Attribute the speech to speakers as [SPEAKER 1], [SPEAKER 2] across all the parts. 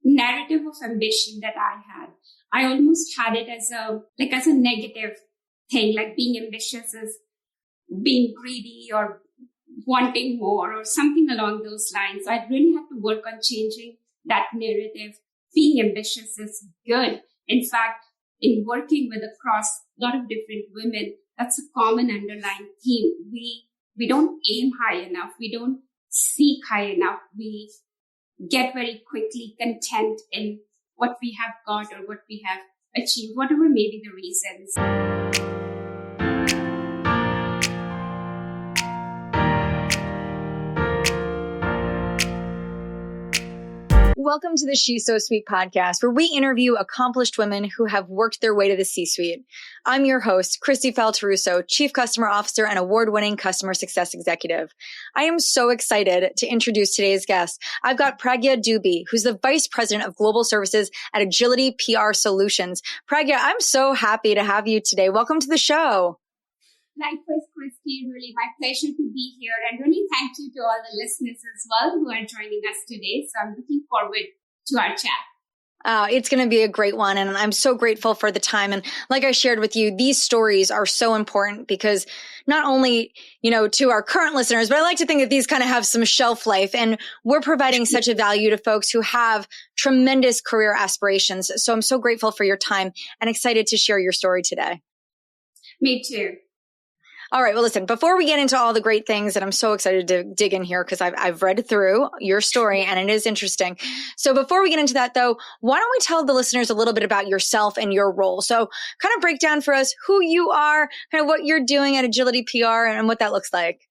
[SPEAKER 1] narrative of ambition that I had, I almost had it as a negative thing, like being ambitious is being greedy or wanting more or something along those lines. So I really have to work on changing that narrative. Being ambitious is good. In fact, in working with across a lot of different women, that's a common underlying theme. We don't aim high enough. We don't seek high enough. We get very quickly content in what we have got or what we have achieved, whatever may be the reasons.
[SPEAKER 2] Welcome to the She's So Sweet podcast, where we interview accomplished women who have worked their way to the C-suite. I'm your host, Kristi Faaltorusso, Chief Customer Officer and award-winning customer success executive. I am so excited to introduce today's guest. I've got Pragya Dubey, who's the Vice President of Global Services at Agility PR Solutions. Pragya, I'm so happy to have you today. Welcome to the show.
[SPEAKER 1] Likewise, Kristi, really my pleasure to be here, and really thank you to all the listeners as well who are joining us today. So I'm looking forward to our chat.
[SPEAKER 2] It's going to be a great one. And I'm so grateful for the time. And like I shared with you, these stories are so important because not only, to our current listeners, but I like to think that these kind of have some shelf life, and we're providing such a value to folks who have tremendous career aspirations. So I'm so grateful for your time and excited to share your story today.
[SPEAKER 1] Me too.
[SPEAKER 2] All right. Well, listen, before we get into all the great things, and I'm so excited to dig in here because I've read through your story and it is interesting. So before we get into that though, why don't we tell the listeners a little bit about yourself and your role? So kind of break down for us who you are, kind of what you're doing at Agility PR and what that looks like.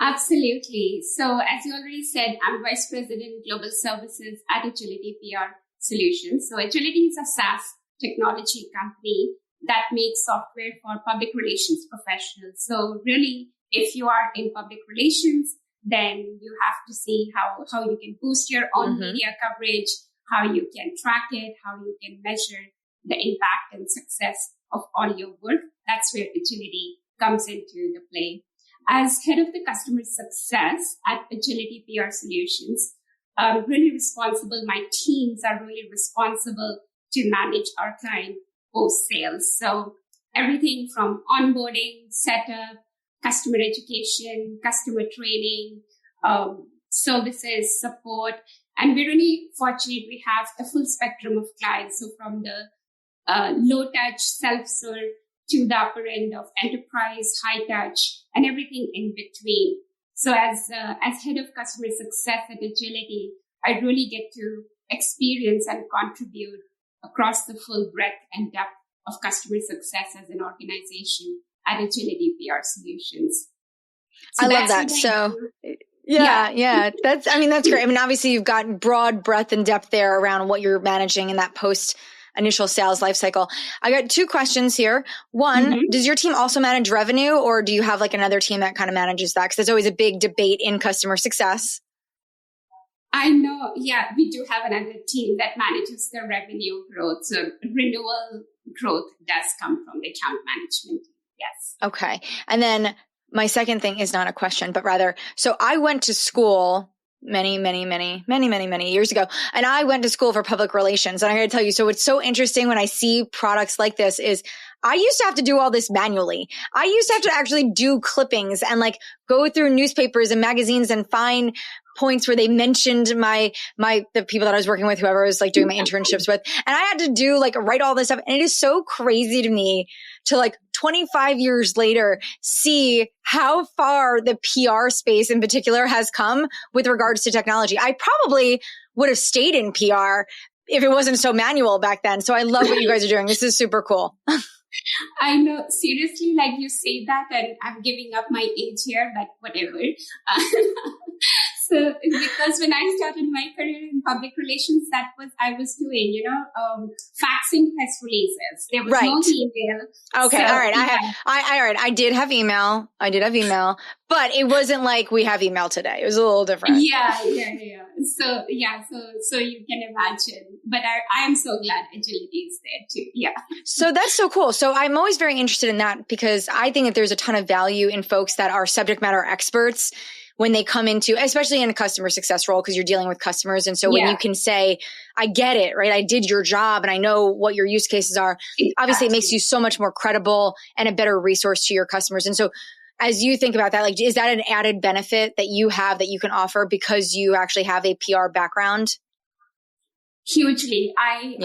[SPEAKER 1] Absolutely. So as you already said, I'm Vice President Global Services at Agility PR Solutions. So Agility is a SaaS technology company that makes software for public relations professionals. So really, if you are in public relations, then you have to see how you can boost your own media coverage, how you can track it, how you can measure the impact and success of all your work. That's where Agility comes into the play. As head of the customer success at Agility PR Solutions, I'm really responsible. My teams are really responsible to manage our client post-sales. So everything from onboarding, setup, customer education, customer training, services, support. And we're really fortunate we have the full spectrum of clients. So from the low-touch, self-serve to the upper end of enterprise, high-touch, and everything in between. So as head of customer success at Agility, I really get to experience and contribute across the full breadth and depth of customer success as an organization at Agility PR Solutions.
[SPEAKER 2] So I love that. So yeah. That's great. I mean, obviously you've got broad breadth and depth there around what you're managing in that post initial sales lifecycle. I got two questions here. One, does your team also manage revenue, or do you have like another team that kind of manages that? Because there's always a big debate in customer success.
[SPEAKER 1] I know. Yeah, we do have another team that manages the revenue growth. So renewal growth does come from the account management. Yes.
[SPEAKER 2] Okay. And then my second thing is not a question, but rather, so I went to school many years ago, and I went to school for public relations. And I got to tell you, so what's so interesting when I see products like this is I used to have to do all this manually. I used to have to actually do clippings and like go through newspapers and magazines and find points where they mentioned the people that I was working with, whoever I was like doing my internships with. And I had to do like write all this stuff. And it is so crazy to me to like 25 years later, see how far the PR space in particular has come with regards to technology. I probably would have stayed in PR if it wasn't so manual back then. So I love what you guys are doing. This is super cool.
[SPEAKER 1] I know, seriously, like you say that, and I'm giving up my age here, but whatever. So, because when I started my career in public relations, that was I was doing, faxing press releases. There was no email.
[SPEAKER 2] Okay, so, all right. I did have email, but it wasn't like we have email today. It was a little different.
[SPEAKER 1] Yeah. So you can imagine. But I am so glad Agility is there too. Yeah.
[SPEAKER 2] So that's so cool. So I'm always very interested in that because I think that there's a ton of value in folks that are subject matter experts when they come into, especially in a customer success role, because you're dealing with customers. And so when you can say, I get it, right? I did your job and I know what your use cases are. Obviously, it makes you so much more credible and a better resource to your customers. And so as you think about that, like, is that an added benefit that you have that you can offer because you actually have a PR background?
[SPEAKER 1] Hugely. I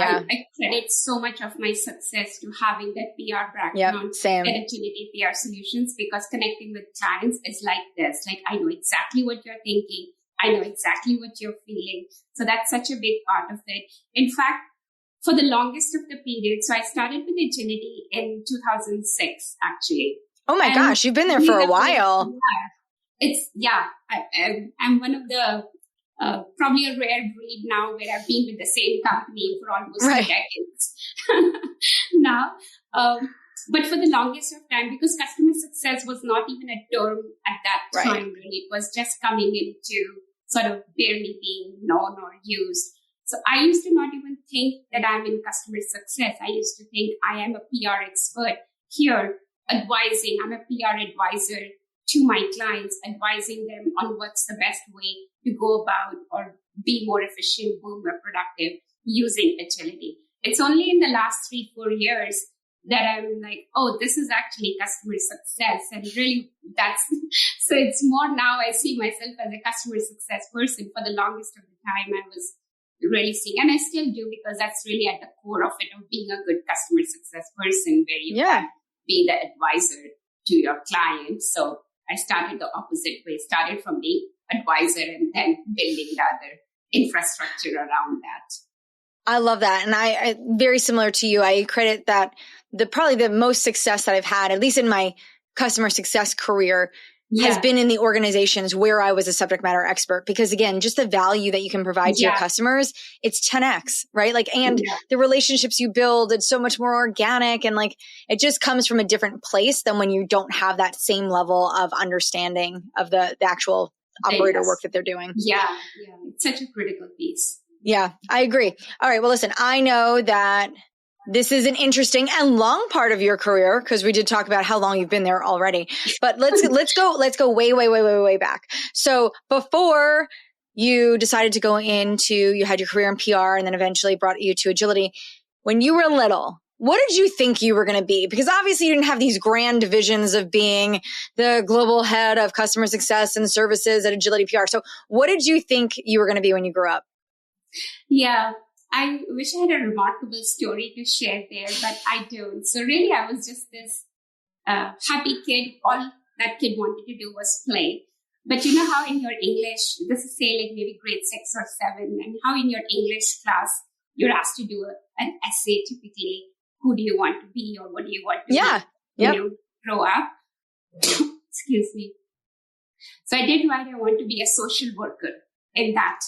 [SPEAKER 1] credit so much of my success to having that PR background at Agility PR Solutions, because connecting with clients is like this. Like, I know exactly what you're thinking. I know exactly what you're feeling. So that's such a big part of it. In fact, for the longest of the period, so I started with Agility in 2006, actually.
[SPEAKER 2] Oh my gosh, you've been there for a while.
[SPEAKER 1] I'm one of the probably a rare breed now where I've been with the same company for almost 2 decades now. But for the longest of time, because customer success was not even a term at that time, really, it was just coming into sort of barely being known or used. So I used to not even think that I'm in customer success. I used to think I am a PR expert here advising. I'm a PR advisor to my clients, advising them on what's the best way to go about or be more efficient, more productive using agility. It's only in the last 3-4 years that I'm like, oh, this is actually customer success. And really so it's more now I see myself as a customer success person. For the longest of the time, I was really seeing, and I still do, because that's really at the core of it, of being a good customer success person, where you can be the advisor to your client. So I started the opposite way, started from the advisor and then building the other infrastructure around that.
[SPEAKER 2] I love that. And I very similar to you, I credit that probably the most success that I've had, at least in my customer success career, has been in the organizations where I was a subject matter expert, because again, just the value that you can provide to your customers, it's 10x, right? Like, and the relationships you build, it's so much more organic, and like, it just comes from a different place than when you don't have that same level of understanding of the actual operator work that they're doing.
[SPEAKER 1] Yeah. It's such a critical piece.
[SPEAKER 2] Yeah, I agree. All right. Well, listen, I know that this is an interesting and long part of your career, because we did talk about how long you've been there already. But let's go way back. So before you decided to go into, you had your career in PR and then eventually brought you to agility. When you were little, what did you think you were going to be? Because obviously you didn't have these grand visions of being the global head of customer success and services at Agility PR. So what did you think you were going to be when you grew up?
[SPEAKER 1] Yeah. I wish I had a remarkable story to share there, but I don't. So really, I was just this happy kid. All that kid wanted to do was play. But you know how in your English, this is say like maybe grade 6 or 7, and how in your English class, you're asked to do an essay typically. Who do you want to be, or what do you want to be when you grow up? Excuse me. So I did write, I want to be a social worker in that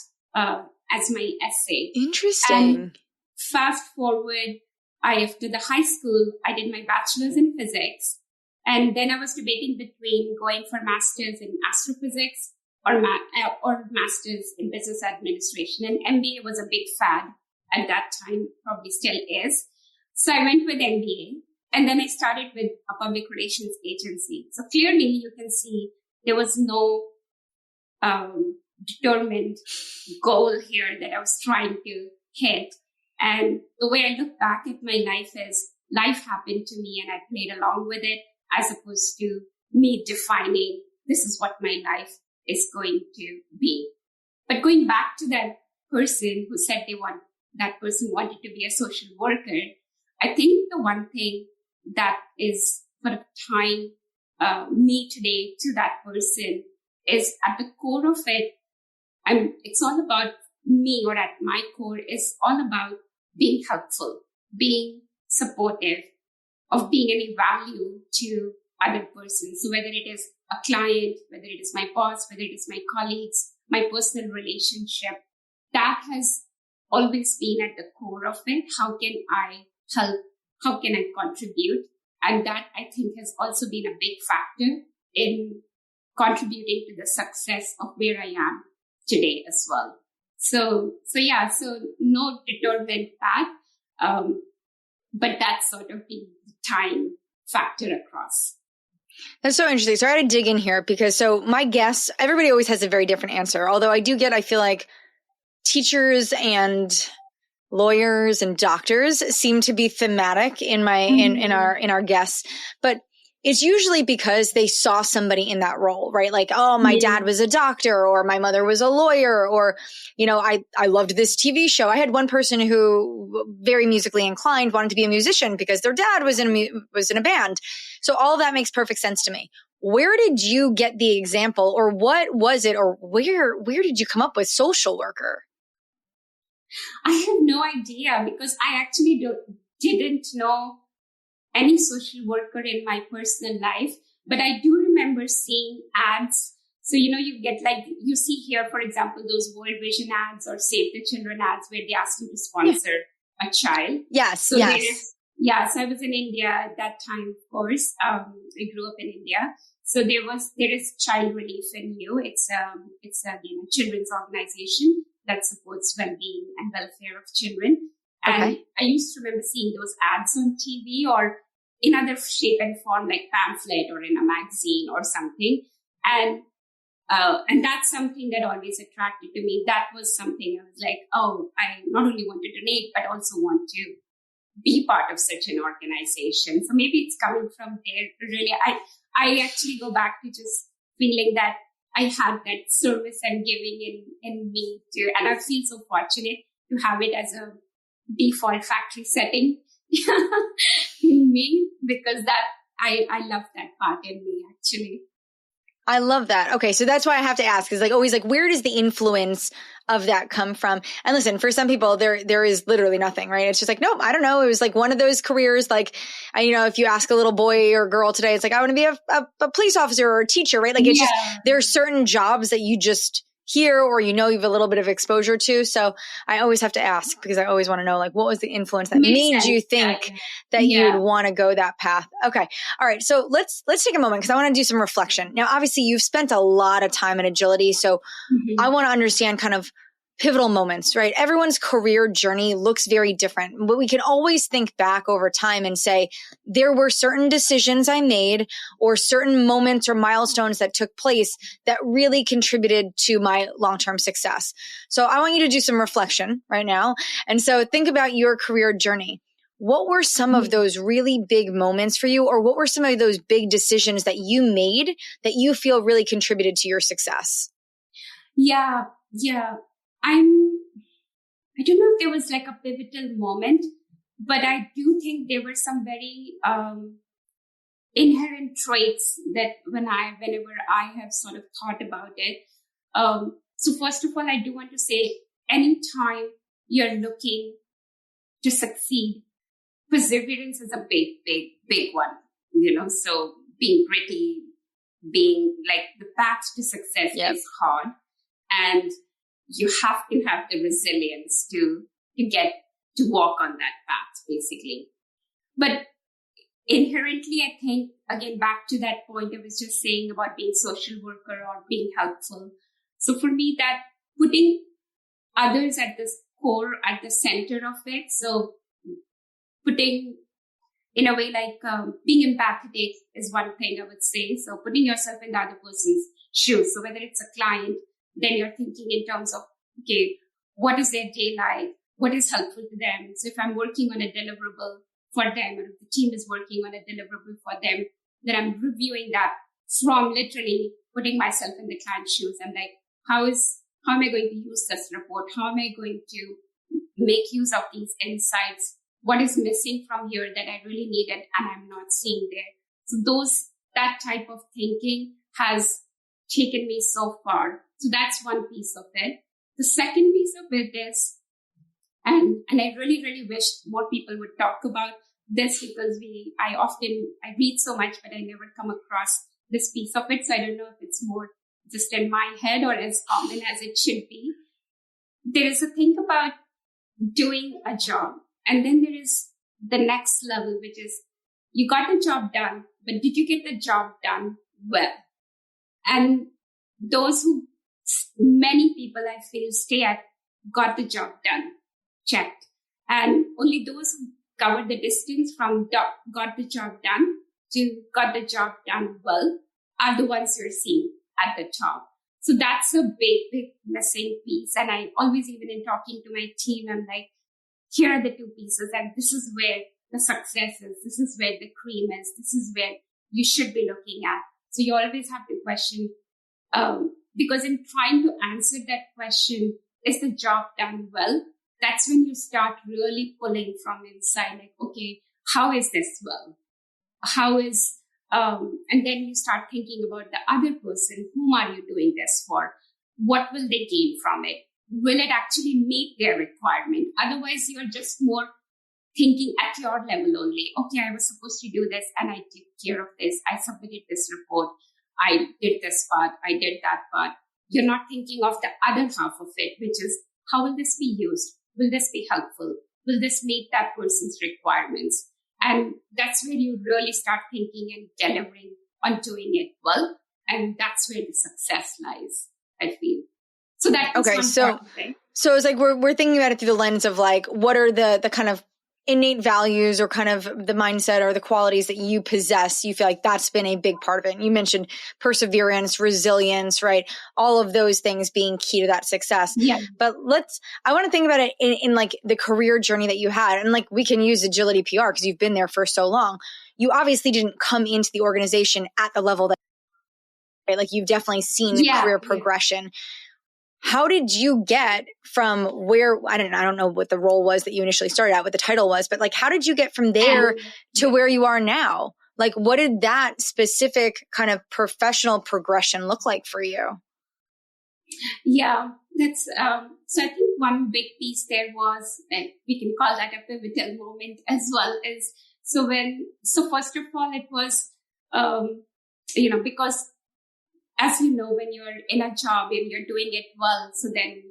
[SPEAKER 1] as my essay.
[SPEAKER 2] Interesting.
[SPEAKER 1] And fast forward, after the high school, I did my bachelor's in physics. And then I was debating between going for master's in astrophysics or master's in business administration. And MBA was a big fad at that time, probably still is. So I went with MBA, and then I started with a public relations agency. So clearly you can see there was no determined goal here that I was trying to hit. And the way I look back at my life is life happened to me and I played along with it, as opposed to me defining this is what my life is going to be. But going back to that person who said that person wanted to be a social worker, I think the one thing that is sort of tying me today to that person is at the core of it, it's all about me, or at my core is all about being helpful, being supportive, of being any value to other persons. So whether it is a client, whether it is my boss, whether it is my colleagues, my personal relationship, that has always been at the core of it. How can I help? How can I contribute? And that, I think, has also been a big factor in contributing to the success of where I am today as well. So no determined path, but that's sort of been the time factor across.
[SPEAKER 2] That's so interesting. So I had to dig in here because so my guess, everybody always has a very different answer. Although I feel like teachers and lawyers and doctors seem to be thematic in our guests, but it's usually because they saw somebody in that role, right? Like, oh, my dad was a doctor, or my mother was a lawyer, or, I loved this TV show. I had one person who very musically inclined wanted to be a musician because their dad was in a band. So all of that makes perfect sense to me. Where did you get the example, or what was it, or where did you come up with social worker?
[SPEAKER 1] I have no idea because I actually didn't know any social worker in my personal life, but I do remember seeing ads. So, you get you see here, for example, those World Vision ads or Save the Children ads where they ask you to sponsor a child.
[SPEAKER 2] Yes.
[SPEAKER 1] So yes. So I was in India at that time, of course. I grew up in India. So there is Child Relief in You. It's a children's organization that supports well-being and welfare of children. And I used to remember seeing those ads on TV or in other shape and form, like pamphlet or in a magazine or something. And that's something that always attracted to me. That was something I was like, oh, I not only want to donate, but also want to be part of such an organization. So maybe it's coming from there. Really, I actually go back to just feeling that I had that service and giving in me too. And I feel so fortunate to have it as a default factory setting in me, because that I love that part in me, actually.
[SPEAKER 2] I love that. Okay. So that's why I have to ask, is always where does the influence of that come from? And listen, for some people there is literally nothing, right? It's just nope, I don't know. It was one of those careers. If you ask a little boy or girl today, it's I want to be a police officer or a teacher, right? It's just, there are certain jobs that you just hear or you have a little bit of exposure to. So I always have to ask because I always want to know what was the influence that made you think that you would want to go that path. Okay. All right. So let's take a moment because I want to do some reflection. Now, obviously you've spent a lot of time in agility. So I want to understand kind of pivotal moments, right? Everyone's career journey looks very different, but we can always think back over time and say, there were certain decisions I made or certain moments or milestones that took place that really contributed to my long-term success. So I want you to do some reflection right now. And so think about your career journey. What were some of those really big moments for you, or what were some of those big decisions that you made that you feel really contributed to your success?
[SPEAKER 1] Yeah. I don't know if there was a pivotal moment, but I do think there were some very inherent traits that whenever I have sort of thought about it. So first of all, I do want to say, anytime you're looking to succeed, perseverance is a big one, so being gritty, being the path to success is hard, and you have to have the resilience to get to walk on that path, basically. But inherently, I think, again, back to that point I was just saying about being social worker or being helpful. So for me, that putting others at the core, at the center of it. So putting, in a way, being empathetic is one thing I would say. So putting yourself in the other person's shoes. So whether it's a client, then you're thinking in terms of, okay, what is their day like? What is helpful to them? So if I'm working on a deliverable for them, or if the team is working on a deliverable for them, then I'm reviewing that from literally putting myself in the client's shoes. I'm how am I going to use this report? How am I going to make use of these insights? What is missing from here that I really needed and I'm not seeing there? So that type of thinking has taken me so far. So that's one piece of it. The second piece of it is, and I really, really wish more people would talk about this, because I read so much, but I never come across this piece of it. So I don't know if it's more just in my head or as common as it should be. There is a thing about doing a job, and then there is the next level, which is you got the job done, but did you get the job done well? And many people I feel stay at got the job done, checked. And only those who covered the distance from got the job done got the job done well are the ones you're seeing at the top. So that's a big missing piece. And I always, even in talking to my team, I'm like, here are the two pieces, and this is where the success is. This is where the cream is. This is where you should be looking at. So you always have to question, because in trying to answer that question, is the job done well? That's when you start really pulling from inside, like, okay, how is this well? How is, and then you start thinking about the other person. Whom are you doing this for? What will they gain from it? Will it actually meet their requirement? Otherwise, you're just more thinking at your level only. Okay, I was supposed to do this and I took care of this. I submitted this report. I did this part. I did that part. You're not thinking of the other half of it, which is, how will this be used? Will this be helpful? Will this meet that person's requirements? And that's where you really start thinking and delivering on doing it well. And that's where the success lies, I feel. So that was
[SPEAKER 2] okay. So it's like we're thinking about it through the lens of like, what are the kind of innate values or kind of the mindset or the qualities that you possess? You feel like that's been a big part of it. And you mentioned perseverance, resilience, right? All of those things being key to that success.
[SPEAKER 1] Yeah.
[SPEAKER 2] But I want to think about it in like the career journey that you had. And like, we can use Agility PR because you've been there for so long. You obviously didn't come into the organization at the level that, right? Like, you've definitely seen career progression. How did you get from where, I don't know what the role was that you initially started out, what the title was, but like, how did you get from there to where you are now? Like, what did that specific kind of professional progression look like for you?
[SPEAKER 1] Yeah, that's, so I think one big piece there was, we can call that a pivotal moment as well, is, so first of all, it was, because as you know, when you're in a job and you're doing it well, so then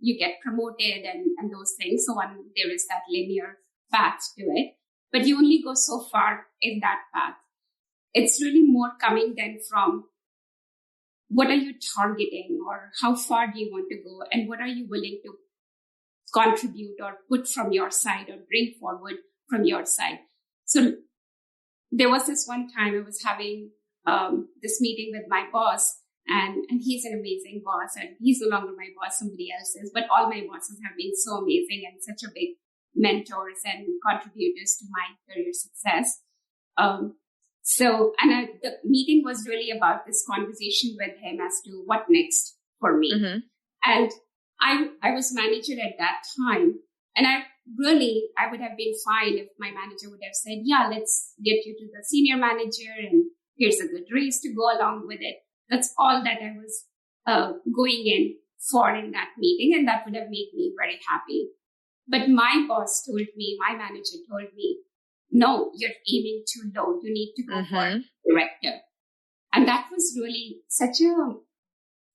[SPEAKER 1] you get promoted and those things. So there is that linear path to it, but you only go so far in that path. It's really more coming then from what are you targeting, or how far do you want to go, and what are you willing to contribute or put from your side or bring forward from your side. So there was this one time I was having this meeting with my boss, and he's an amazing boss, and he's no longer my boss, somebody else is, but all my bosses have been so amazing and such a big mentors and contributors to my career success. The meeting was really about this conversation with him as to what next for me. Mm-hmm. And I was manager at that time, and I would have been fine if my manager would have said, yeah, let's get you to the senior manager, and here's a good raise to go along with it. That's all that I was going in for in that meeting, and that would have made me very happy. But my boss told me, my manager told me, no, you're aiming too low. You need to go for director. And that was really such a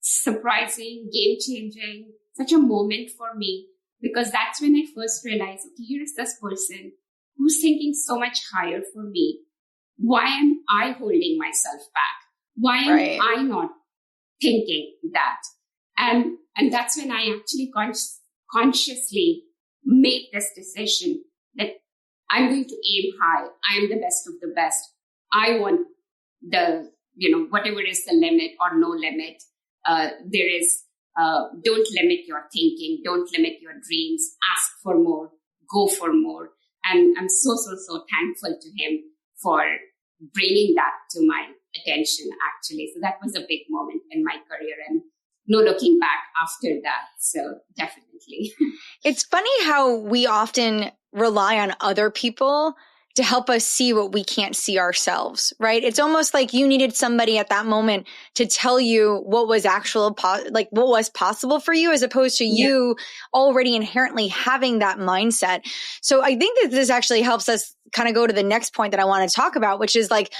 [SPEAKER 1] surprising, game-changing, such a moment for me, because that's when I first realized, okay, here's this person who's thinking so much higher for me. Why am I holding myself back? Why am I not thinking that? And that's when I actually consciously made this decision that I'm going to aim high. I am the best of the best. I want the, whatever is the limit or no limit. There is, don't limit your thinking. Don't limit your dreams. Ask for more. Go for more. And I'm so thankful to him for bringing that to my attention, actually. So that was a big moment in my career, and no looking back after that. So definitely.
[SPEAKER 2] It's funny how we often rely on other people to help us see what we can't see ourselves, right? It's almost like you needed somebody at that moment to tell you what was what was possible for you, as opposed to you already inherently having that mindset. So I think that this actually helps us kind of go to the next point that I want to talk about, which is like,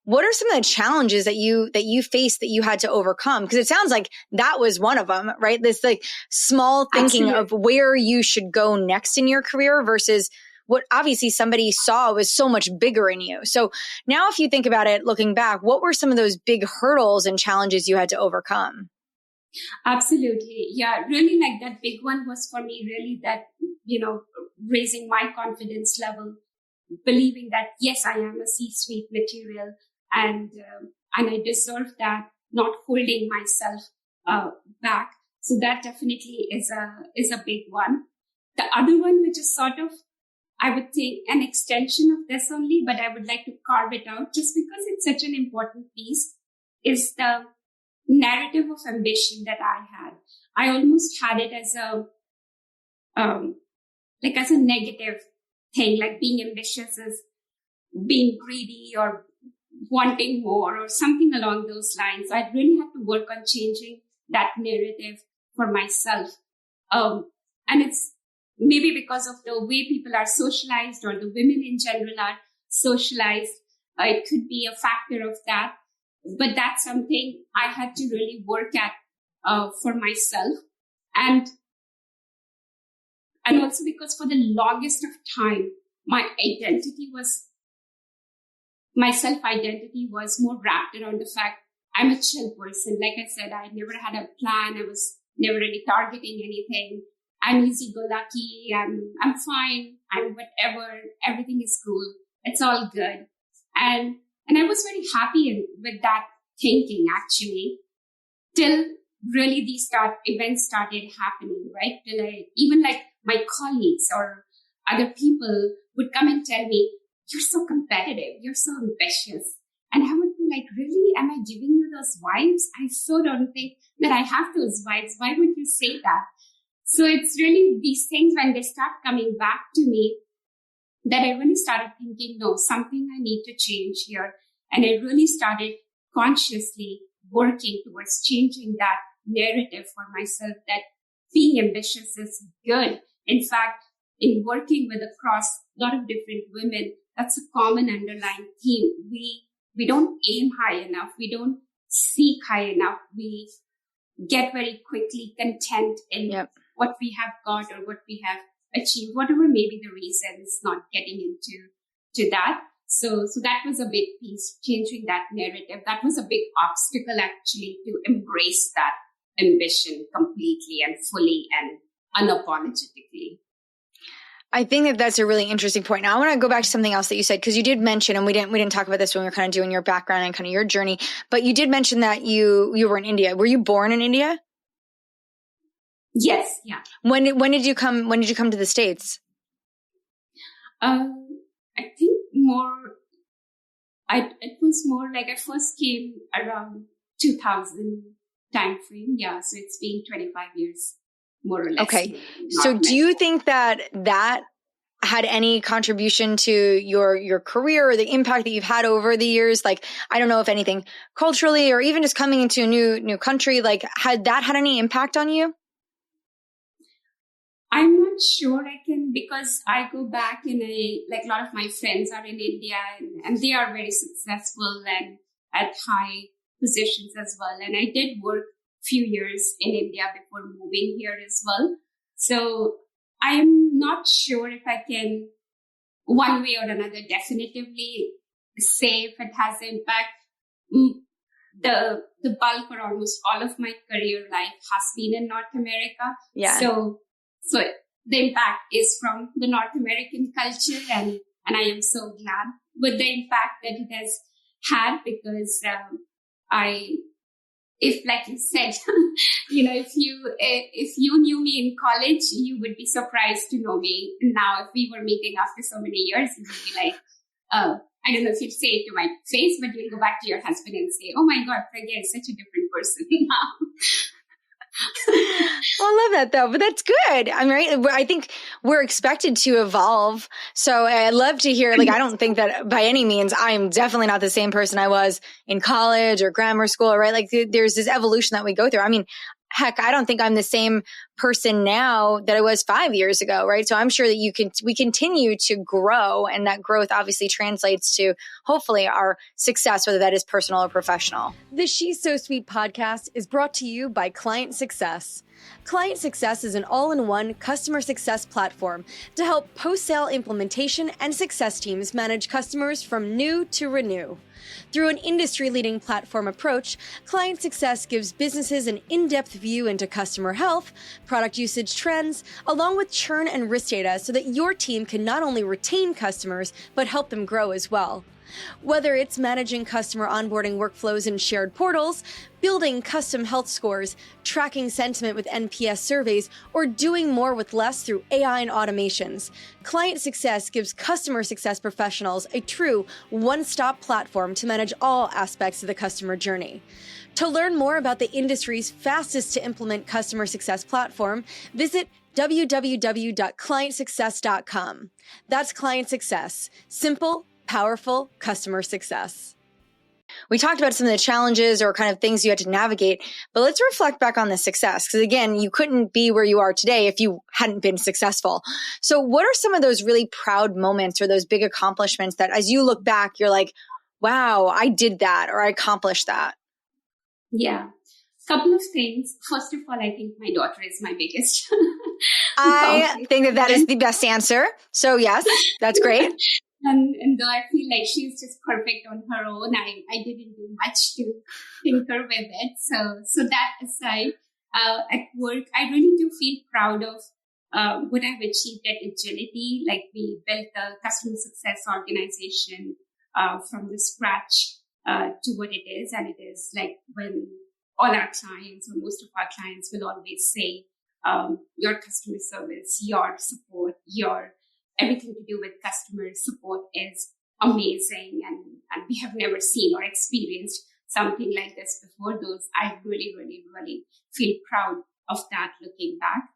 [SPEAKER 2] what are some of the challenges that you faced that you had to overcome? Because it sounds like that was one of them, right? This like small thinking of where you should go next in your career versus what obviously somebody saw was so much bigger in you. So now if you think about it, looking back, what were some of those big hurdles and challenges you had to overcome?
[SPEAKER 1] Absolutely. Yeah. Really, like that big one was for me really that, raising my confidence level believing that, yes, I am a C-suite material and I deserve that, not holding myself back. So that definitely is a big one. The other one, which is sort of, I would say, an extension of this only, but I would like to carve it out just because it's such an important piece, is the narrative of ambition that I had. I almost had it as as a negative thing, like being ambitious is being greedy or wanting more or something along those lines. So I really had to work on changing that narrative for myself. And it's maybe because of the way people are socialized or the women in general are socialized. It could be a factor of that. But that's something I had to really work at for myself. And also because for the longest of time, my self-identity was more wrapped around the fact I'm a chill person. Like I said, I never had a plan. I was never really targeting anything. I'm easy-go-lucky. I'm fine. I'm whatever. Everything is cool. It's all good. And I was very happy with that thinking, actually, till really these events started happening, right? Till even like my colleagues or other people would come and tell me, you're so competitive. You're so ambitious. And I would be like, really? Am I giving you those vibes? I so don't think that I have those vibes. Why would you say that? So it's really these things when they start coming back to me that I really started thinking, no, something I need to change here. And I really started consciously working towards changing that narrative for myself that being ambitious is good. In fact, in working with across a lot of different women, that's a common underlying theme. We don't aim high enough. We don't seek high enough. We get very quickly content in what we have got or what we have achieved, whatever may be the reasons, not getting into that. So that was a big piece, changing that narrative. That was a big obstacle actually to embrace that ambition completely and fully and unapologetically.
[SPEAKER 2] I think that that's a really interesting point. Now I want to go back to something else that you said, because you did mention, and we didn't talk about this when we were kind of doing your background and kind of your journey, but you did mention that you were in India. Were you born in India?
[SPEAKER 1] Yes. Yeah.
[SPEAKER 2] When did you come to the States?
[SPEAKER 1] I think it was more like I first came around 2000 time frame. Yeah. So it's been 25 years. More or less.
[SPEAKER 2] Okay. So do you think that had any contribution to your career or the impact that you've had over the years? Like, I don't know if anything culturally or even just coming into a new country, like had that had any impact on you?
[SPEAKER 1] I'm not sure I can, because I go back a lot of my friends are in India and they are very successful and at high positions as well. And I did work few years in India before moving here as well. So I am not sure if I can, one way or another, definitively say if it has impact. The bulk or almost all of my career life has been in North America.
[SPEAKER 2] Yeah.
[SPEAKER 1] So the impact is from the North American culture, and I am so glad with the impact that it has had, because if, like you said, if you knew me in college, you would be surprised to know me now. If we were meeting after so many years, you would be like, I don't know if you'd say it to my face, but you'll go back to your husband and say, oh my God, Pragya is such a different person now.
[SPEAKER 2] Well, I love that though, but that's good. I'm right. I think we're expected to evolve. So I love to hear, I don't think that by any means, I'm definitely not the same person I was in college or grammar school, right? Like there's this evolution that we go through. I mean, heck, I don't think I'm the same person now that I was 5 years ago, right? So I'm sure that we continue to grow, and that growth obviously translates to hopefully our success, whether that is personal or professional.
[SPEAKER 3] The She's So Sweet podcast is brought to you by ClientSuccess. ClientSuccess is an all-in-one customer success platform to help post-sale implementation and success teams manage customers from new to renew. Through an industry-leading platform approach, ClientSuccess gives businesses an in-depth view into customer health, product usage trends, along with churn and risk data so that your team can not only retain customers, but help them grow as well. Whether it's managing customer onboarding workflows in shared portals, building custom health scores, tracking sentiment with NPS surveys, or doing more with less through AI and automations, ClientSuccess gives customer success professionals a true one-stop platform to manage all aspects of the customer journey. To learn more about the industry's fastest to implement customer success platform, visit www.clientsuccess.com. That's ClientSuccess. Simple, powerful customer success.
[SPEAKER 2] We talked about some of the challenges or kind of things you had to navigate, but let's reflect back on the success. Because again, you couldn't be where you are today if you hadn't been successful. So what are some of those really proud moments or those big accomplishments that as you look back, you're like, wow, I did that or I accomplished that?
[SPEAKER 1] Yeah. Couple of things. First of all, I think my daughter is my biggest.
[SPEAKER 2] I think that is the best answer. So yes, that's great.
[SPEAKER 1] And though I feel like she's just perfect on her own, I didn't do much to tinker with it. So that aside, at work, I really do feel proud of what I've achieved at Agility. Like we built a customer success organization from the scratch to what it is. And it is like when all our clients or most of our clients will always say, your customer service, your support, your everything to do with customer support is amazing. And we have never seen or experienced something like this before. I really, really, really feel proud of that looking back.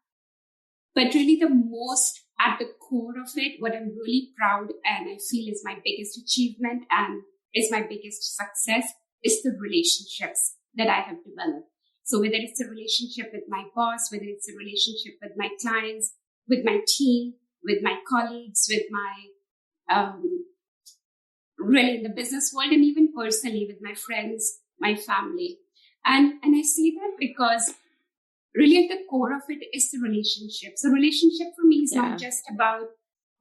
[SPEAKER 1] But really the most at the core of it, what I'm really proud and I feel is my biggest achievement and is my biggest success is the relationships that I have developed. So whether it's a relationship with my boss, whether it's a relationship with my clients, with my team, with my colleagues, with my, really in the business world and even personally with my friends, my family. And I say that because really at the core of it is the relationship. So relationship for me is not just about,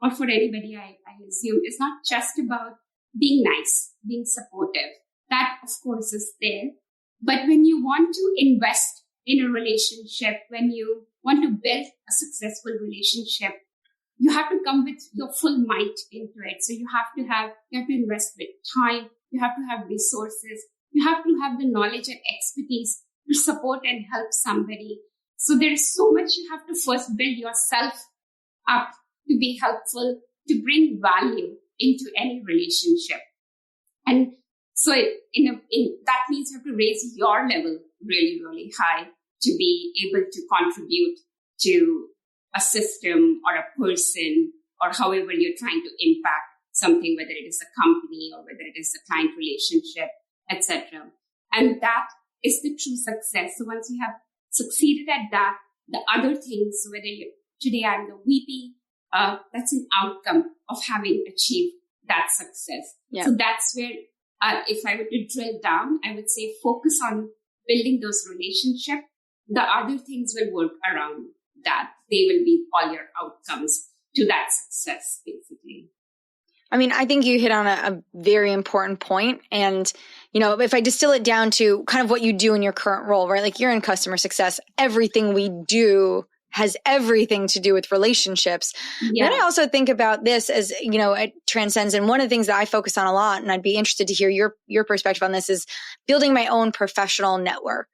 [SPEAKER 1] or for anybody I assume, it's not just about being nice, being supportive. That of course is there. But when you want to invest in a relationship, when you want to build a successful relationship, you have to come with your full might into it. So you have to invest with time. You have to have resources. You have to have the knowledge and expertise to support and help somebody. So there's so much you have to first build yourself up to be helpful, to bring value into any relationship. And so that means you have to raise your level really, really high to be able to contribute to a system or a person or however you're trying to impact something, whether it is a company or whether it is a client relationship, etc. And that is the true success. So once you have succeeded at that, the other things, whether today I'm the VP, that's an outcome of having achieved that success. Yeah. So that's where, if I were to drill down, I would say focus on building those relationships. The other things will work around that. They will be all your outcomes to that success, basically.
[SPEAKER 2] I mean, I think you hit on a very important point. And, if I distill it down to kind of what you do in your current role, right? Like you're in customer success. Everything we do has everything to do with relationships. Yeah. Then I also think about this as, it transcends. And one of the things that I focus on a lot, and I'd be interested to hear your perspective on this, is building my own professional network.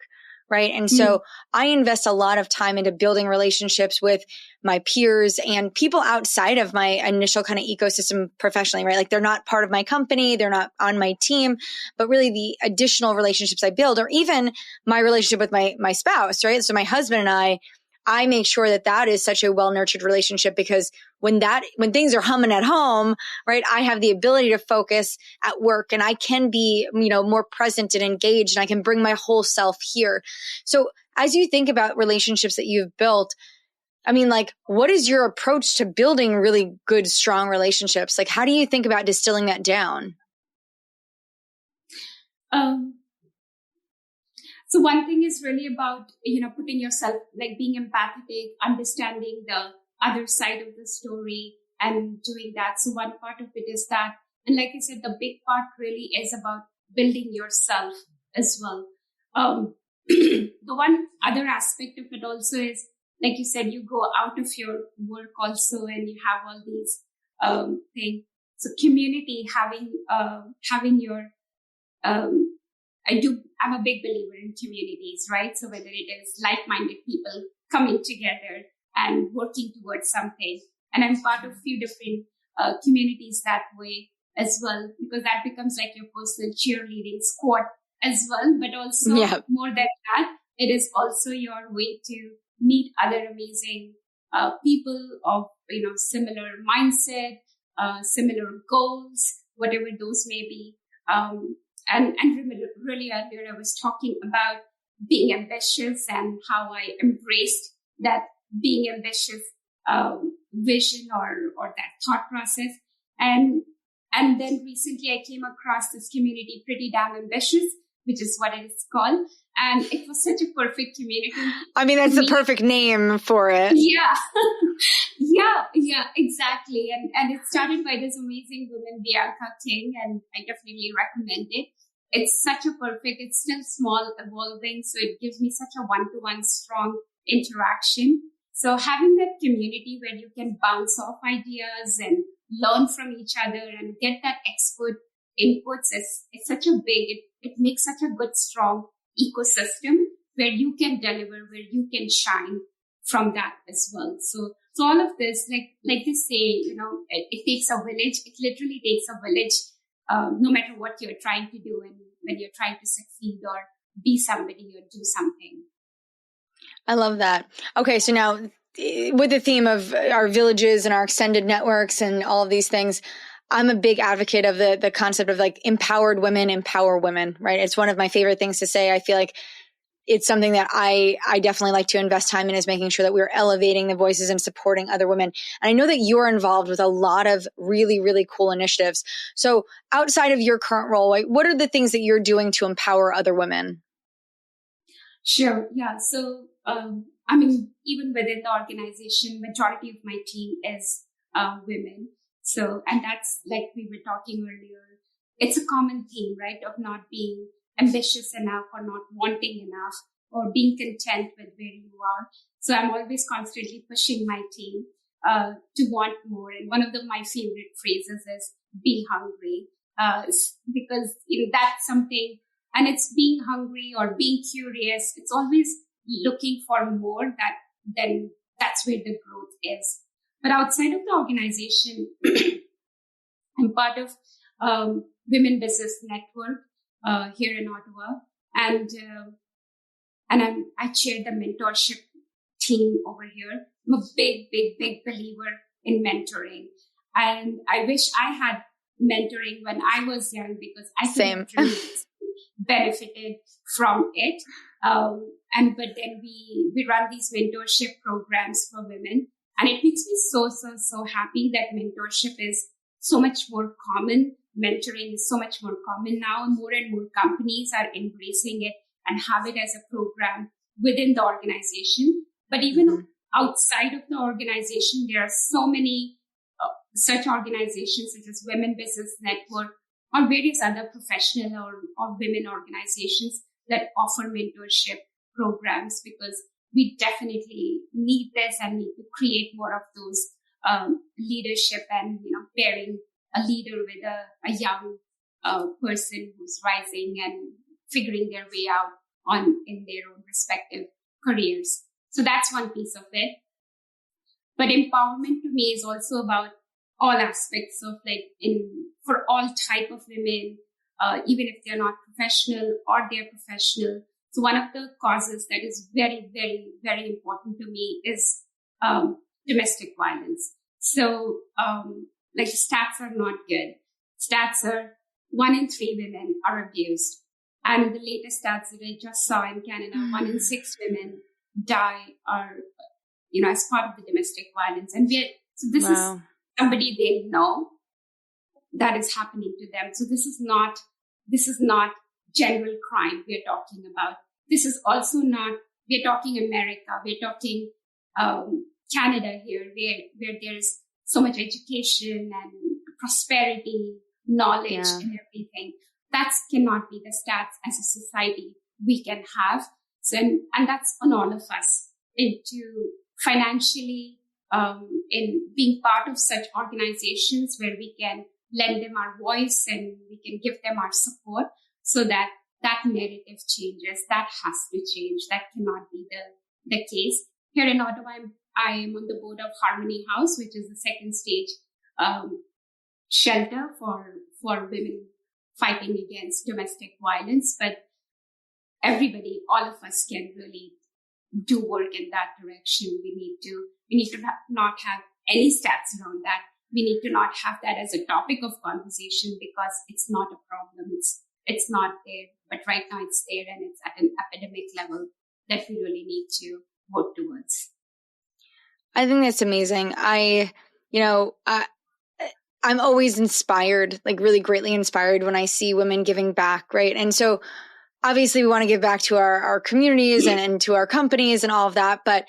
[SPEAKER 2] Right. And so I invest a lot of time into building relationships with my peers and people outside of my initial kind of ecosystem professionally, right? Like they're not part of my company. They're not on my team, but really the additional relationships I build, or even my relationship with my spouse, right? So my husband and I make sure that is such a well-nurtured relationship, because when things are humming at home, right, I have the ability to focus at work and I can be, more present and engaged, and I can bring my whole self here. So as you think about relationships that you've built, I mean, like, what is your approach to building really good, strong relationships? Like, how do you think about distilling that down?
[SPEAKER 1] So So one thing is really about, putting yourself, like being empathetic, understanding the other side of the story and doing that. So one part of it is that. And like I said, the big part really is about building yourself as well. The one other aspect of it also is, like you said, you go out of your work also and you have all these things. So community, having your, I'm a big believer in communities, right? So whether it is like-minded people coming together and working towards something. And I'm part of a few different communities that way as well, because that becomes like your personal cheerleading squad as well. But also more than that, it is also your way to meet other amazing people of, similar mindset, similar goals, whatever those may be. And really earlier, I was talking about being ambitious and how I embraced that being ambitious vision or that thought process. And then recently I came across this community, Pretty Damn Ambitious, which is what it is called. And it was such a perfect community.
[SPEAKER 2] I mean, that's the perfect name for it.
[SPEAKER 1] Yeah, exactly. And it started by this amazing woman, Bianca King, and I definitely recommend it. It's such a perfect, it's still small, evolving. So it gives me such a one-to-one strong interaction. So having that community where you can bounce off ideas and learn from each other and get that expert inputs is such a big, it makes such a good, strong ecosystem where you can deliver, where you can shine from that as well. So all of this, like they say, it takes a village. It literally takes a village, no matter what you're trying to do and when you're trying to succeed or be somebody or do something.
[SPEAKER 2] I love that. Okay, so now with the theme of our villages and our extended networks and all of these things, I'm a big advocate of the concept of like empowered women, empower women, right? It's one of my favorite things to say. I feel like it's something that I definitely like to invest time in, is making sure that we're elevating the voices and supporting other women. And I know that you're involved with a lot of really, really cool initiatives. So outside of your current role, what are the things that you're doing to empower other women?
[SPEAKER 1] Sure. Yeah. So, even within the organization, majority of my team is women. So, and that's like we were talking earlier, it's a common theme, right? Of not being ambitious enough or not wanting enough or being content with where you are. So I'm always constantly pushing my team to want more. And one of my favorite phrases is be hungry, because that's something, and it's being hungry or being curious. It's always looking for more, then that's where the growth is. But outside of the organization, I'm part of Women Business Network here in Ottawa, and I chair the mentorship team over here. I'm a big believer in mentoring, and I wish I had mentoring when I was young, because I think really benefited from it. But then we run these mentorship programs for women, and it makes me so happy that mentorship is so much more common. Mentoring is so much more common now. More and more companies are embracing it and have it as a program within the organization. But even outside of the organization, there are so many such organizations such as Women Business Network or various other professional or women organizations that offer mentorship programs, because we definitely need this and need to create more of those leadership and, pairing a leader with a young person who's rising and figuring their way out in their own respective careers. So that's one piece of it. But empowerment to me is also about all aspects of for all type of women, even if they're not professional or they're professional. So one of the causes that is very, very, very important to me is domestic violence. So the stats are not good. Stats are 1 in 3 women are abused. And the latest stats that I just saw in Canada, 1 in 6 women die as part of the domestic violence. And so this is somebody they know that is happening to them. So this is not general crime we're talking about. this is also not, we're talking America, we're talking Canada here, where there's so much education and prosperity, knowledge, and everything. That cannot be the stats as a society we can have. So, and that's on all of us, into financially, in being part of such organizations where we can lend them our voice and we can give them our support, so that that narrative changes. That has to change. That cannot be the case. Here in Ottawa, I am on the board of Harmony House, which is the second stage shelter for women fighting against domestic violence. But everybody, all of us, can really do work in that direction. We need to not have any stats around that. We need to not have that as a topic of conversation, because it's not a problem. It's not there, but right now it's there, and it's at an epidemic level that we really need to work towards.
[SPEAKER 2] I think that's amazing. I'm always inspired, like really greatly inspired, when I see women giving back, right? And so obviously we want to give back to our communities and to our companies and all of that. But,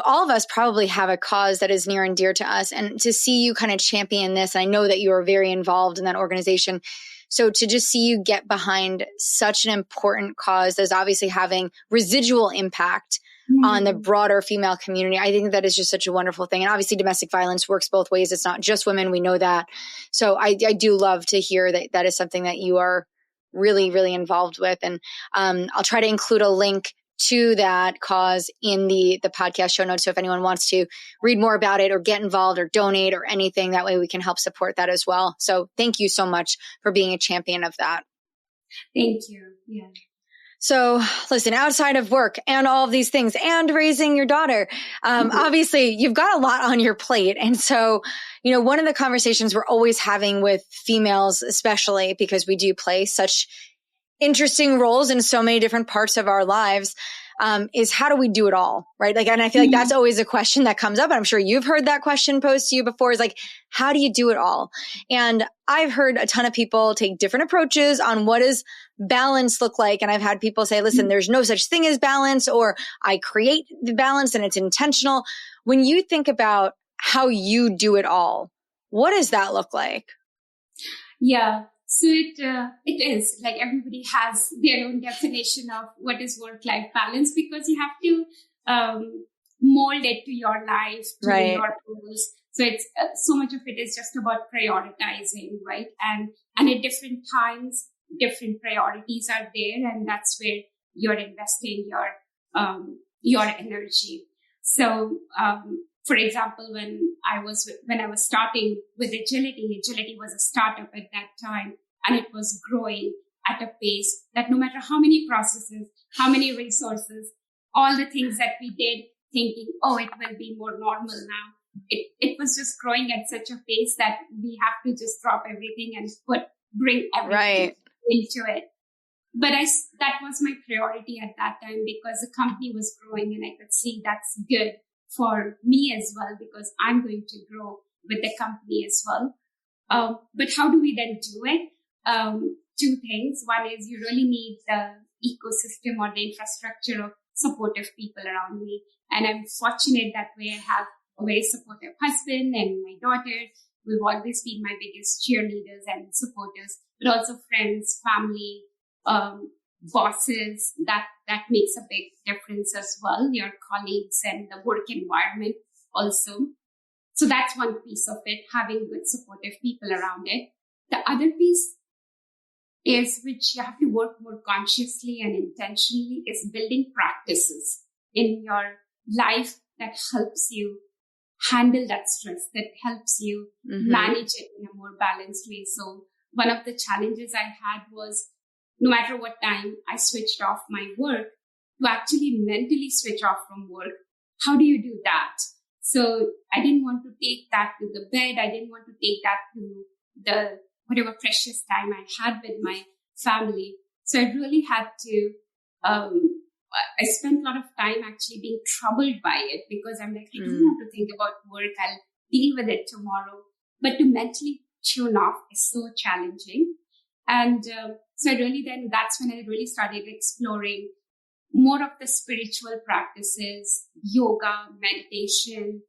[SPEAKER 2] all of us probably have a cause that is near and dear to us. And to see you kind of champion this, and I know that you are very involved in that organization. So to just see you get behind such an important cause that's obviously having residual impact on the broader female community, I think that is just such a wonderful thing. And obviously domestic violence works both ways. It's not just women. We know that. So I do love to hear that is something that you are really, really involved with. And I'll try to include a link to that cause in the podcast show notes. So if anyone wants to read more about it or get involved or donate or anything, that way we can help support that as well. So thank you so much for being a champion of that.
[SPEAKER 1] Thank you. Yeah.
[SPEAKER 2] So listen, outside of work and all of these things and raising your daughter, obviously you've got a lot on your plate. And so, one of the conversations we're always having with females, especially because we do play such interesting roles in so many different parts of our lives, is how do we do it all? Right. And I feel like that's always a question that comes up. I'm sure you've heard that question posed to you before, is like, how do you do it all? And I've heard a ton of people take different approaches on what does balance look like. And I've had people say, listen, there's no such thing as balance, or I create the balance and it's intentional. When you think about how you do it all, what does that look like?
[SPEAKER 1] Yeah. So it is like everybody has their own definition of what is work-life balance, because you have to mold it to your life, to your goals. So it's so much of it is just about prioritizing, right? And at different times, different priorities are there, and that's where you're investing your energy. So, for example, when I was starting with Agility was a startup at that time, and it was growing at a pace that no matter how many processes, how many resources, all the things that we did thinking, it will be more normal now. It was just growing at such a pace that we have to just drop everything and bring everything into it. But that was my priority at that time, because the company was growing and I could see that's good for me as well, because I'm going to grow with the company as well. But how do we then do it? Two things. One is you really need the ecosystem or the infrastructure of supportive people around me. And I'm fortunate that way. I have a very supportive husband and my daughter. We've always been my biggest cheerleaders and supporters, but also friends, family, bosses. That makes a big difference as well. Your colleagues and the work environment also. So that's one piece of it, having good supportive people around it. The other piece is, which you have to work more consciously and intentionally, is building practices in your life that helps you handle that stress, that helps you manage it in a more balanced way. So one of the challenges I had was, no matter what time I switched off my work, to actually mentally switch off from work. How do you do that? So I didn't want to take that to the bed. I didn't want to take that to the whatever precious time I had with my family. So I really had to, I spent a lot of time actually being troubled by it, because I'm like, I don't want to think about work. I'll deal with it tomorrow. But to mentally tune off is so challenging. And so I really that's when I really started exploring more of the spiritual practices, yoga, meditation.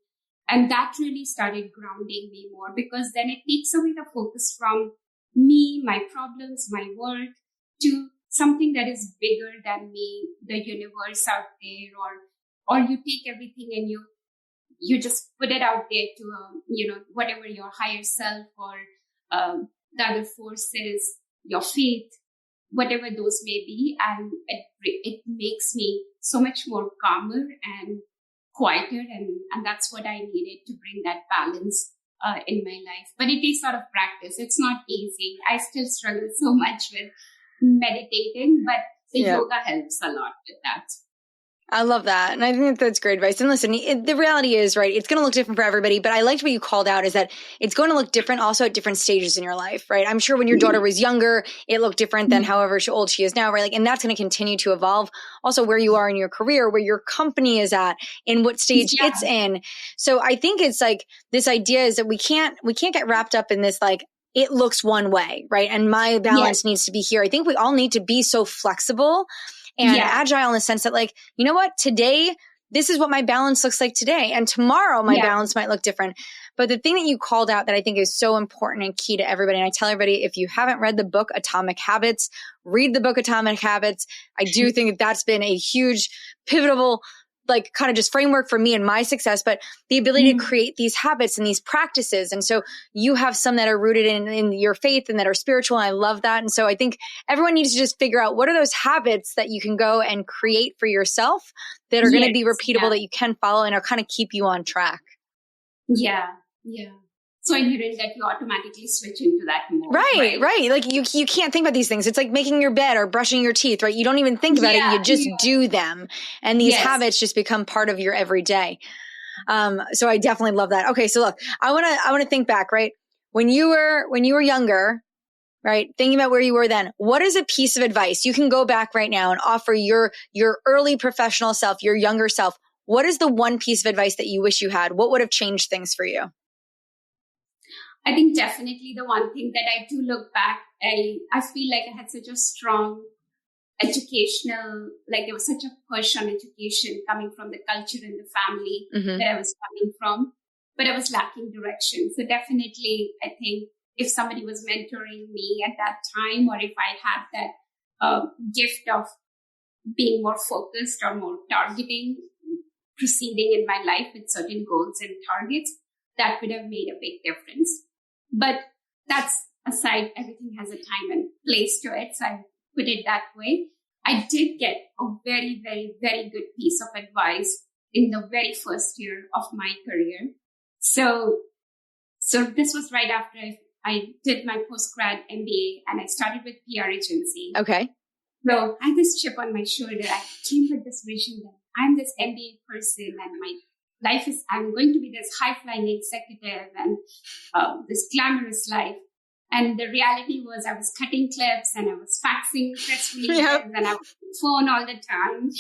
[SPEAKER 1] And that really started grounding me more, because then it takes away the focus from me, my problems, my work, to something that is bigger than me, the universe out there, or you take everything and you just put it out there to, whatever your higher self or the other forces, your faith, whatever those may be. And it makes me so much more calmer and quieter. And that's what I needed to bring that balance in my life. But it takes a lot of practice. It's not easy. I still struggle so much with meditating, but the yoga helps a lot with that.
[SPEAKER 2] I love that. And I think that's great advice. And listen, the reality is, right, it's going to look different for everybody. But I liked what you called out, is that it's going to look different also at different stages in your life, right? I'm sure when your daughter was younger, it looked different than however old she is now, right? Like, and that's going to continue to evolve. Also, where you are in your career, where your company is at, in what stage it's in. So I think it's like this idea is that we can't get wrapped up in this, like, it looks one way, right? And my balance needs to be here. I think we all need to be so flexible and agile in the sense that, like, you know what, today, this is what my balance looks like today. And tomorrow my balance might look different. But the thing that you called out that I think is so important and key to everybody, and I tell everybody, if you haven't read the book, Atomic Habits, read the book, Atomic Habits. I do think that that's been a huge pivotal, like, kind of just framework for me and my success, but the ability to create these habits and these practices. And so you have some that are rooted in your faith and that are spiritual. And I love that. And so I think everyone needs to just figure out what are those habits that you can go and create for yourself that are going to be repeatable, that you can follow and are kind of keep you on track.
[SPEAKER 1] Yeah. So inherent that you automatically switch into that mode.
[SPEAKER 2] Right. Like you can't think about these things. It's like making your bed or brushing your teeth, right? You don't even think about it. You just do them. And these habits just become part of your everyday. So I definitely love that. Okay. So look, I want to think back, right? When you were younger, right? Thinking about where you were then, what is a piece of advice you can go back right now and offer your early professional self, your younger self? What is the one piece of advice that you wish you had? What would have changed things for you?
[SPEAKER 1] I think definitely the one thing that I do look back, I feel like I had such a strong educational, like there was such a push on education coming from the culture and the family that I was coming from, but I was lacking direction. So definitely, I think if somebody was mentoring me at that time, or if I had that gift of being more focused or more targeting, proceeding in my life with certain goals and targets, that would have made a big difference. But that's aside, everything has a time and place to it. So I put it that way. I did get a very, very, very good piece of advice in the very first year of my career. So this was right after I did my postgrad MBA and I started with PR agency.
[SPEAKER 2] Okay.
[SPEAKER 1] So I had this chip on my shoulder. I came with this vision that I'm this MBA person and my life is, I'm going to be this high-flying executive and this glamorous life. And the reality was I was cutting clips and I was faxing press releases and I was on the phone all the time,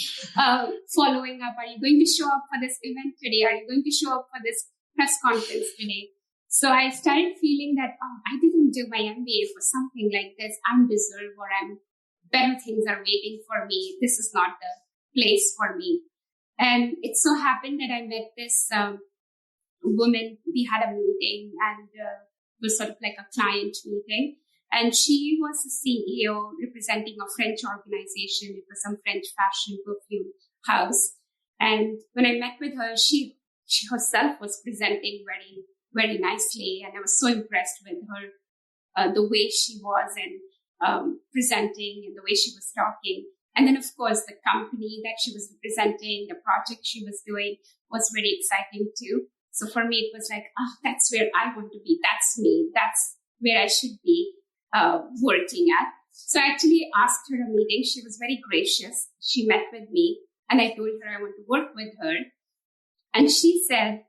[SPEAKER 1] following up. Are you going to show up for this event today? Are you going to show up for this press conference today? So I started feeling that, I didn't do my MBA for something like this. I'm deserved, or better things are waiting for me. This is not the place for me. And it so happened that I met this woman. We had a meeting and it was sort of like a client meeting. And she was the CEO representing a French organization. It was some French fashion perfume house. And when I met with her, she herself was presenting very, very nicely. And I was so impressed with her, the way she was and presenting and the way she was talking. And then, of course, the company that she was representing, the project she was doing was very exciting too. So for me, it was like, that's where I want to be. That's me. That's where I should be working at. So I actually asked her a meeting. She was very gracious. She met with me and I told her I want to work with her. And she said,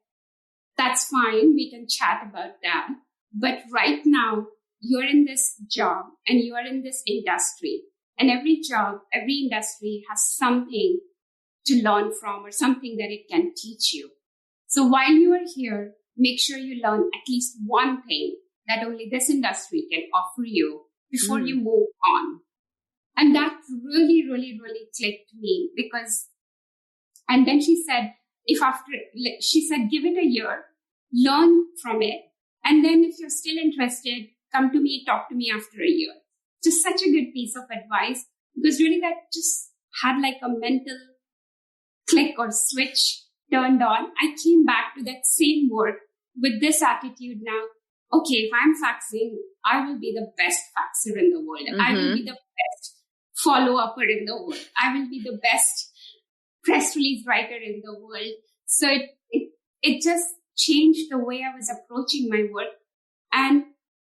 [SPEAKER 1] that's fine. We can chat about that. But right now, you're in this job and you are in this industry. And every job, every industry has something to learn from or something that it can teach you. So while you are here, make sure you learn at least one thing that only this industry can offer you before you move on. And that really, really, really clicked me and then she said, give it a year, learn from it. And then if you're still interested, come to me, talk to me after a year. Just such a good piece of advice, because really that just had like a mental click or switch turned on. I came back to that same work with this attitude now. Okay, if I'm faxing, I will be the best faxer in the world. I will be the best follow-upper in the world. I will be the best press release writer in the world. So it just changed the way I was approaching my work and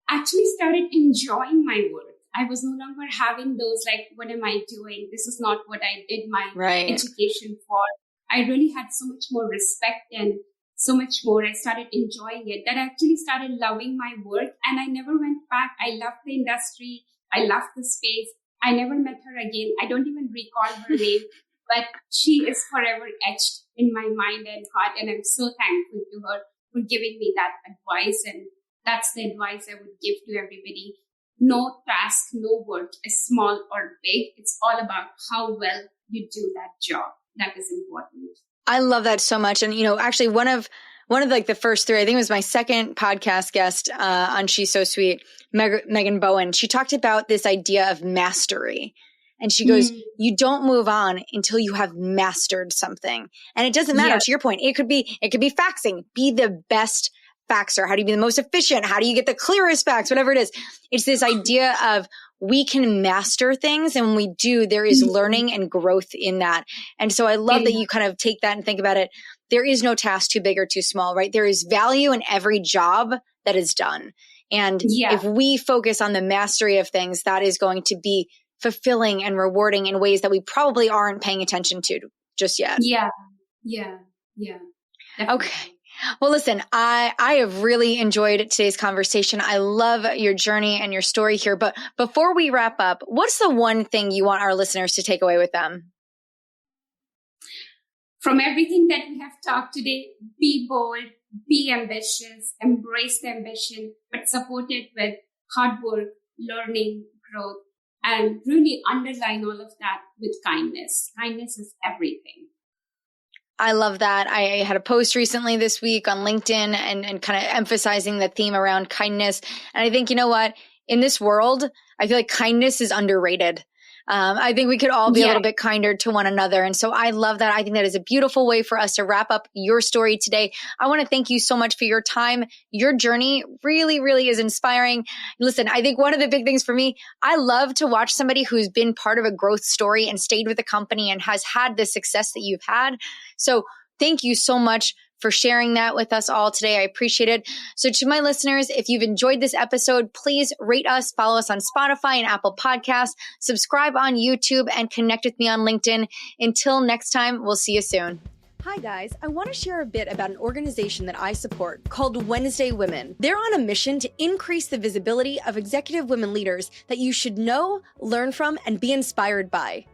[SPEAKER 1] actually started enjoying my work. I was no longer having those like, what am I doing? This is not what I did my education for. I really had so much more respect and so much more. I started enjoying it that I actually started loving my work, and I never went back. I loved the industry. I loved the space. I never met her again. I don't even recall her name, but she is forever etched in my mind and heart. And I'm so thankful to her for giving me that advice. And that's the advice I would give to everybody. No task, no work is small or big. It's all about how well you do that job. That is important.
[SPEAKER 2] I love that so much. And, actually one of like the first three, I think it was my second podcast guest on She's So Sweet, Megan Bowen. She talked about this idea of mastery. And she goes, you don't move on until you have mastered something. And it doesn't matter, to your point. It could be faxing. Be the best faxer. How do you be the most efficient? How do you get the clearest fax? Whatever it is. It's this idea of we can master things. And when we do, there is learning and growth in that. And so I love that you kind of take that and think about it. There is no task too big or too small, right? There is value in every job that is done. And if we focus on the mastery of things, that is going to be fulfilling and rewarding in ways that we probably aren't paying attention to just yet.
[SPEAKER 1] Yeah. Definitely.
[SPEAKER 2] Okay. Well, listen, I have really enjoyed today's conversation. I love your journey and your story here. But before we wrap up, what's the one thing you want our listeners to take away with them?
[SPEAKER 1] From everything that we have talked today, be bold, be ambitious, embrace the ambition, but support it with hard work, learning, growth, and really underline all of that with kindness. Kindness is everything.
[SPEAKER 2] I love that. I had a post recently this week on LinkedIn and kind of emphasizing the theme around kindness. And I think, you know what? In this world, I feel like kindness is underrated. I think we could all be a little bit kinder to one another. And so I love that. I think that is a beautiful way for us to wrap up your story today. I want to thank you so much for your time. Your journey really, really is inspiring. Listen, I think one of the big things for me, I love to watch somebody who's been part of a growth story and stayed with the company and has had the success that you've had. So thank you so much for sharing that with us all today. I appreciate it. So to my listeners, if you've enjoyed this episode, please rate us, follow us on Spotify and Apple Podcasts, subscribe on YouTube, and connect with me on LinkedIn. Until next time, we'll see you soon.
[SPEAKER 3] Hi guys, I want to share a bit about an organization that I support called Wednesday Women. They're on a mission to increase the visibility of executive women leaders that you should know, learn from, and be inspired by.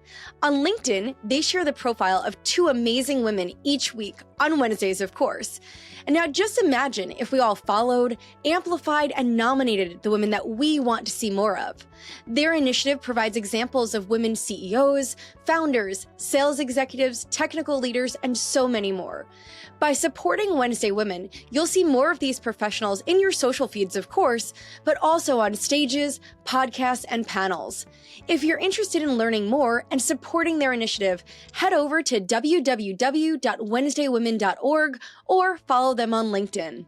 [SPEAKER 3] On LinkedIn, they share the profile of 2 amazing women each week, on Wednesdays of course. And now just imagine if we all followed, amplified, and nominated the women that we want to see more of. Their initiative provides examples of women CEOs, founders, sales executives, technical leaders, and so many more. By supporting Wednesday Women, you'll see more of these professionals in your social feeds, of course, but also on stages, podcasts, and panels. If you're interested in learning more and supporting their initiative, head over to www.wednesdaywomen.org or follow them on LinkedIn.